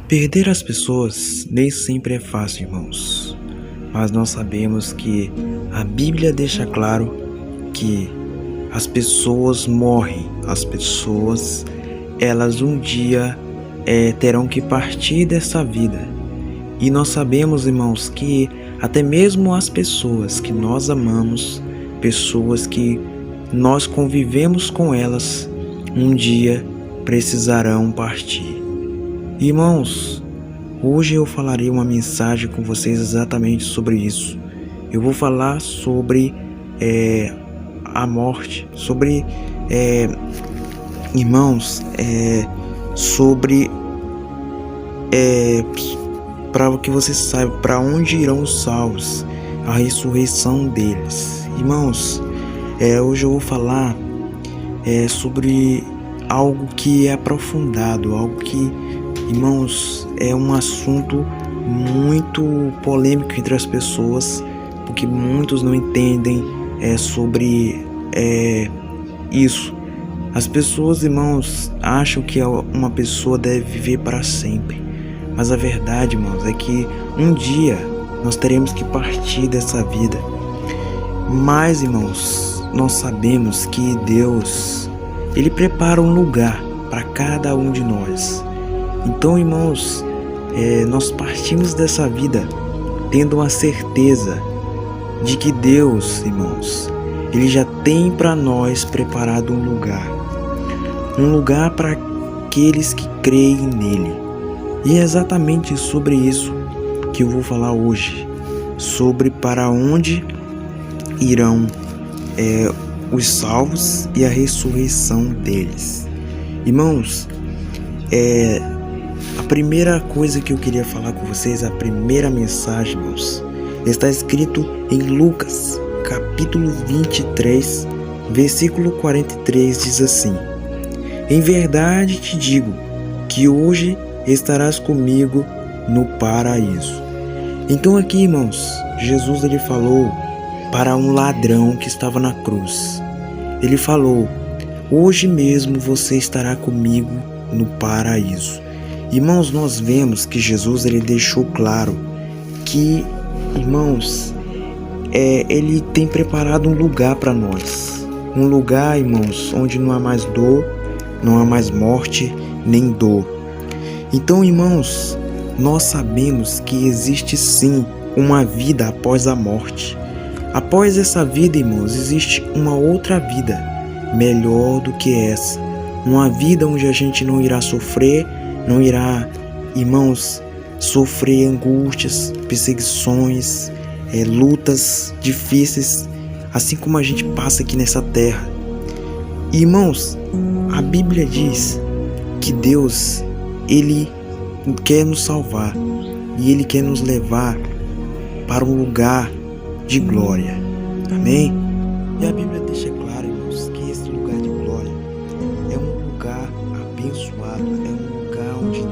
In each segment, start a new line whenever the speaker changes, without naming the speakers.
Perder as pessoas nem sempre é fácil, irmãos, mas nós sabemos que a Bíblia deixa claro que as pessoas morrem, elas um dia terão que partir dessa vida. E nós sabemos, irmãos, que até mesmo as pessoas que nós amamos, pessoas que nós convivemos com elas, um dia precisarão partir. Irmãos, hoje eu falarei uma mensagem com vocês exatamente sobre isso. Eu vou falar sobre a morte, sobre, irmãos, sobre, para que vocês saibam para onde irão os salvos, a ressurreição deles. Irmãos, hoje eu vou falar sobre algo que é aprofundado, algo que, irmãos, é um assunto muito polêmico entre as pessoas, porque muitos não entendem sobre isso. As pessoas, irmãos, acham que uma pessoa deve viver para sempre, mas a verdade, irmãos, é que um dia nós teremos que partir dessa vida. Mas, irmãos, nós sabemos que Deus, Ele prepara um lugar para cada um de nós. Então, irmãos, nós partimos dessa vida tendo a certeza de que Deus, irmãos, Ele já tem para nós preparado um lugar para aqueles que creem nele. E é exatamente sobre isso que eu vou falar hoje, sobre para onde irão os salvos e a ressurreição deles. Irmãos, a primeira coisa que eu queria falar com vocês, a primeira mensagem, irmãos, está escrito em Lucas, capítulo 23, versículo 43, diz assim: Em verdade te digo que hoje estarás comigo no paraíso. Então aqui, irmãos, Jesus ele falou para um ladrão que estava na cruz. Ele falou: hoje mesmo você estará comigo no paraíso. Irmãos, nós vemos que Jesus ele deixou claro que, irmãos, ele tem preparado um lugar para nós. Um lugar, irmãos, onde não há mais dor, não há mais morte, nem dor. Então, irmãos, nós sabemos que existe sim uma vida após a morte. Após essa vida, irmãos, existe uma outra vida melhor do que essa. Uma vida onde a gente não irá sofrer, não irá, irmãos, sofrer angústias, perseguições, lutas difíceis, assim como a gente passa aqui nessa terra. Irmãos, a Bíblia diz que Deus, Ele quer nos salvar e Ele quer nos levar para um lugar de glória. Amém? E a Bíblia deixa claro, irmãos, que esse lugar de glória é um lugar abençoado, é um lugar onde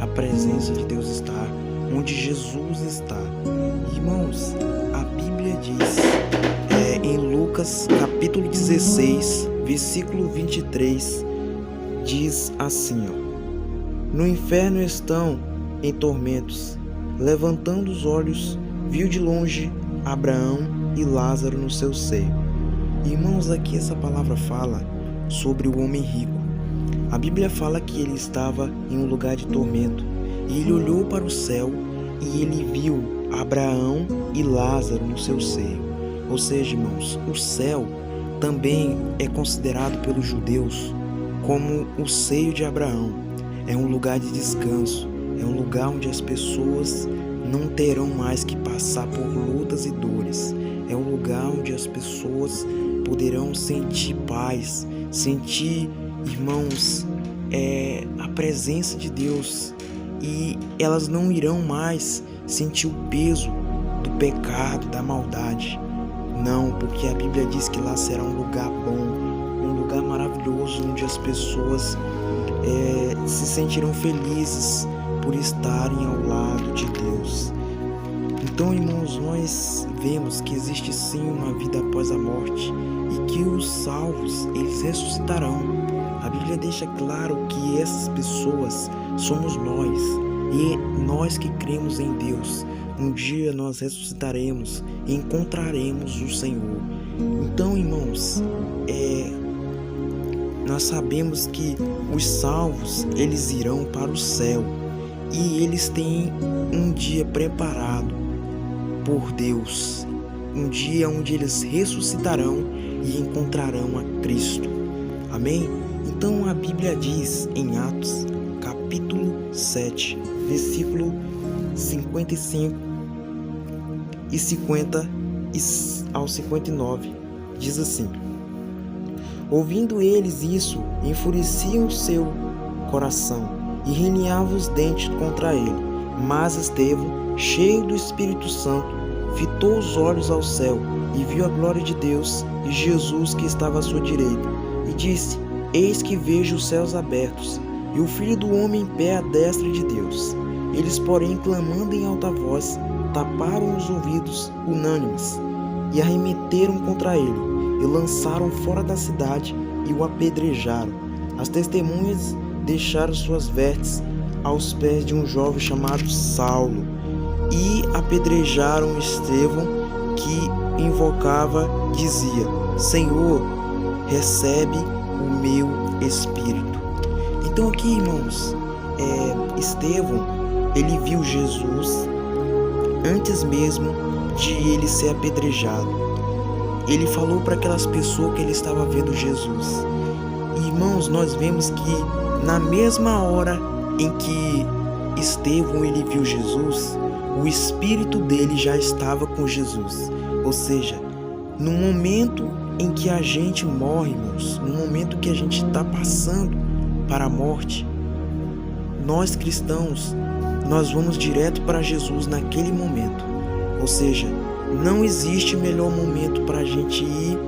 a presença de Deus está, onde Jesus está. Irmãos, a Bíblia diz em Lucas capítulo 16, versículo 23, diz assim, No inferno estão em tormentos, levantando os olhos, viu de longe Abraão e Lázaro no seu seio. Irmãos, aqui essa palavra fala sobre o homem rico. A Bíblia fala que ele estava em um lugar de tormento e ele olhou para o céu e ele viu Abraão e Lázaro no seu seio. Ou seja, irmãos, o céu também é considerado pelos judeus como o seio de Abraão. É um lugar de descanso, é um lugar onde as pessoas não terão mais que passar por lutas e dores. É um lugar onde as pessoas poderão sentir paz, sentir, irmãos, a presença de Deus, e elas não irão mais sentir o peso do pecado, da maldade. Não, porque a Bíblia diz que lá será um lugar bom, um lugar maravilhoso, onde as pessoas se sentirão felizes por estarem ao lado de Deus. Então, irmãos, nós vemos que existe sim uma vida após a morte e que os salvos, eles ressuscitarão. A Bíblia deixa claro que essas pessoas somos nós. E nós que cremos em Deus, um dia nós ressuscitaremos e encontraremos o Senhor. Então, irmãos, nós sabemos que os salvos, eles irão para o céu e eles têm um dia preparado por Deus, um dia onde eles ressuscitarão e encontrarão a Cristo. Amém? Então a Bíblia diz em Atos, capítulo 7, versículo 55 e 50 ao 59, diz assim: ouvindo eles isso, enfureciam seu coração e reniavam os dentes contra ele. Mas Estevão, cheio do Espírito Santo, fitou os olhos ao céu e viu a glória de Deus e Jesus que estava à sua direita. E disse: eis que vejo os céus abertos e o Filho do Homem em pé à destra de Deus. Eles, porém, clamando em alta voz, taparam os ouvidos unânimes e arremeteram contra ele e lançaram fora da cidade e o apedrejaram. As testemunhas deixaram suas vestes aos pés de um jovem chamado Saulo e apedrejaram Estevão, que invocava, dizia: Senhor, recebe o meu espírito. Então aqui, irmãos, Estevão, ele viu Jesus antes mesmo de ele ser apedrejado. Ele falou para aquelas pessoas que ele estava vendo Jesus. Irmãos, nós vemos que na mesma hora em que Estevão ele viu Jesus, o espírito dele já estava com Jesus. Ou seja, no momento em que a gente morre, irmãos, no momento que a gente está passando para a morte, nós cristãos, nós vamos direto para Jesus naquele momento. Ou seja, não existe melhor momento para a gente ir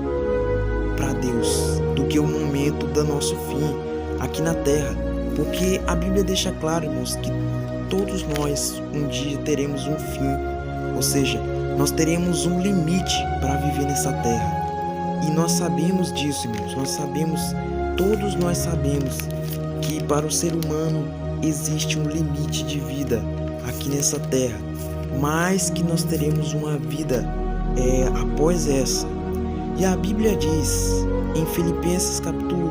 para Deus do que o momento do nosso fim aqui na terra. Porque a Bíblia deixa claro, irmãos, que todos nós um dia teremos um fim. Ou seja, nós teremos um limite para viver nessa terra. E nós sabemos disso, irmãos. Todos nós sabemos que para o ser humano existe um limite de vida aqui nessa terra, mas que nós teremos uma vida após essa. E a Bíblia diz em Filipenses capítulo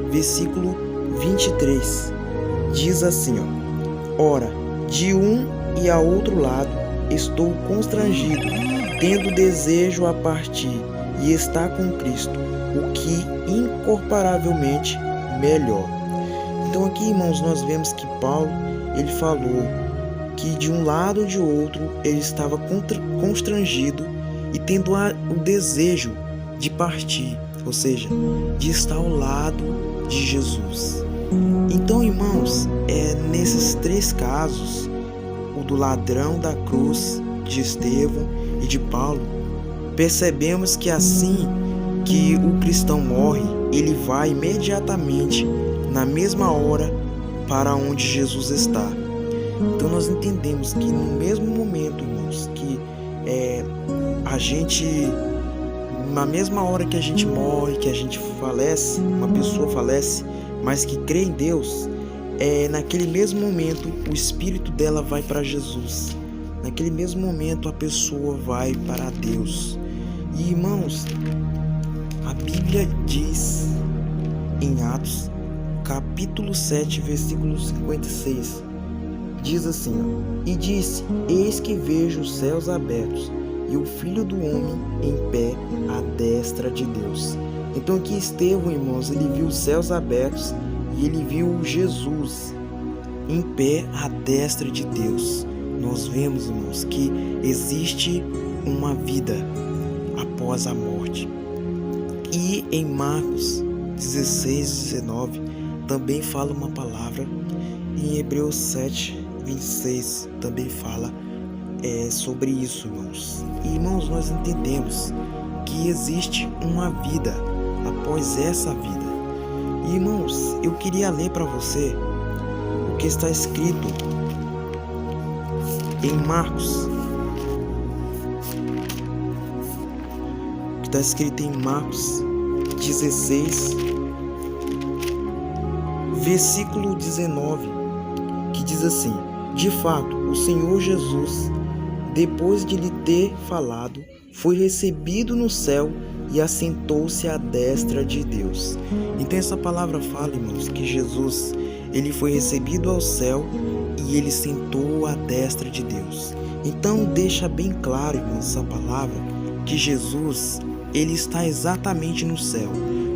1, versículo 23, diz assim, ora, de um e a outro lado estou constrangido, tendo desejo a partir e estar com Cristo, o que incomparavelmente melhor. Então aqui, irmãos, nós vemos que Paulo, ele falou que de um lado ou de outro ele estava constrangido e tendo o desejo de partir, ou seja, de estar ao lado de Jesus. Então, irmãos, nesses três casos, o do ladrão da cruz, de Estevão e de Paulo, percebemos que assim que o cristão morre, ele vai imediatamente, na mesma hora, para onde Jesus está. Então nós entendemos que no mesmo momento, irmãos, que na mesma hora que a gente morre, que a gente falece, uma pessoa falece, mas que crê em Deus, naquele mesmo momento o espírito dela vai para Jesus. Naquele mesmo momento a pessoa vai para Deus. E, irmãos, a Bíblia diz em Atos, capítulo 7, versículo 56, diz assim, e disse, eis que vejo os céus abertos e o Filho do Homem em pé à destra de Deus. Então aqui Estevão, irmãos, ele viu os céus abertos e ele viu Jesus em pé à destra de Deus. Nós vemos, irmãos, que existe uma vida após a morte. E em Marcos 16, 19 também fala uma palavra. Em Hebreus 7, 26 também fala sobre isso, irmãos. E, irmãos, nós entendemos que existe uma vida após essa vida. E, irmãos, eu queria ler para você o que está escrito em Marcos. O que está escrito em Marcos 16, versículo 19, que diz assim, De fato, o Senhor Jesus, depois de lhe ter falado, foi recebido no céu e assentou-se à destra de Deus. Então essa palavra fala, irmãos, que Jesus, ele foi recebido ao céu e ele sentou à destra de Deus. Então deixa bem claro, irmãos, essa palavra, que Jesus, ele está exatamente no céu,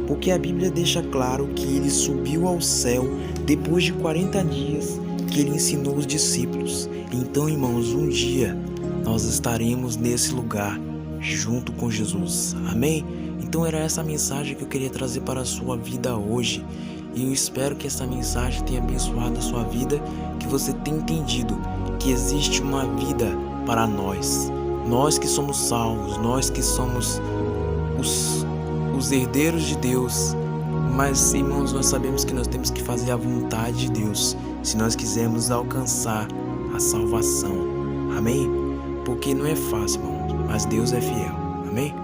porque a Bíblia deixa claro que ele subiu ao céu depois de 40 dias que ele ensinou os discípulos. Então, irmãos, um dia nós estaremos nesse lugar junto com Jesus. Amém? Então era essa mensagem que eu queria trazer para a sua vida hoje. E eu espero que essa mensagem tenha abençoado a sua vida, que você tenha entendido que existe uma vida para nós. Nós que somos salvos, nós que somos os herdeiros de Deus. Mas, irmãos, nós sabemos que nós temos que fazer a vontade de Deus se nós quisermos alcançar a salvação. Amém? Porque não é fácil, irmãos, mas Deus é fiel. Amém?